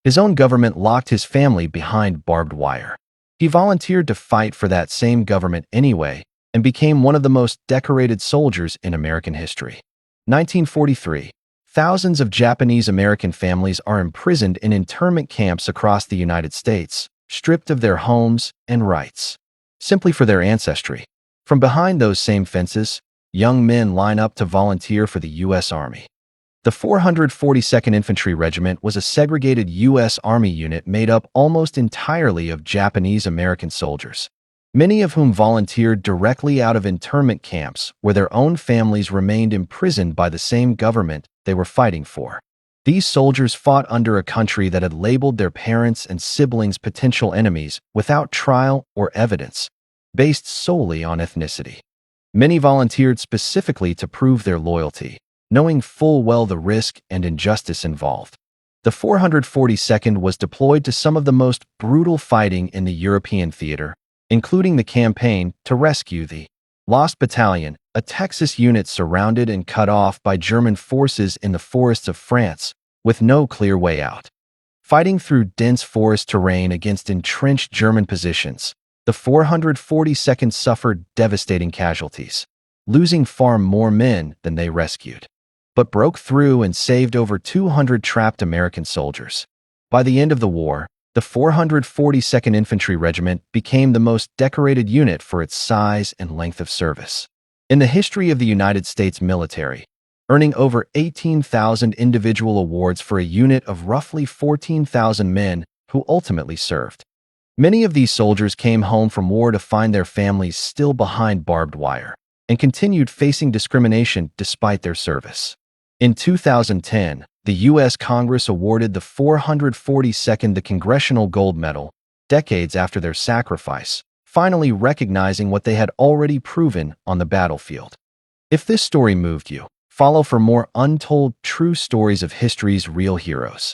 His own government locked his family behind barbed wire. He volunteered to fight for that same government anyway and became one of the most decorated soldiers in American history. 1943. Thousands of Japanese-American families are imprisoned in internment camps across the United States, stripped of their homes and rights, simply for their ancestry. From behind those same fences, young men line up to volunteer for the U.S. Army. The 442nd Infantry Regiment was a segregated U.S. Army unit made up almost entirely of Japanese-American soldiers, many of whom volunteered directly out of internment camps where their own families remained imprisoned by the same government they were fighting for. These soldiers fought under a country that had labeled their parents and siblings potential enemies without trial or evidence, based solely on ethnicity. Many volunteered specifically to prove their loyalty, knowing full well the risk and injustice involved. The 442nd was deployed to some of the most brutal fighting in the European theater, including the campaign to rescue the Lost Battalion, a Texas unit surrounded and cut off by German forces in the forests of France, with no clear way out. Fighting through dense forest terrain against entrenched German positions, the 442nd suffered devastating casualties, losing far more men than they rescued, but broke through and saved over 200 trapped American soldiers. By the end of the war, the 442nd Infantry Regiment became the most decorated unit for its size and length of service in the history of the United States military, earning over 18,000 individual awards for a unit of roughly 14,000 men who ultimately served. Many of these soldiers came home from war to find their families still behind barbed wire and continued facing discrimination despite their service. In 2010, the U.S. Congress awarded the 442nd the Congressional Gold Medal, decades after their sacrifice, finally recognizing what they had already proven on the battlefield. If this story moved you, follow for more untold true stories of history's real heroes.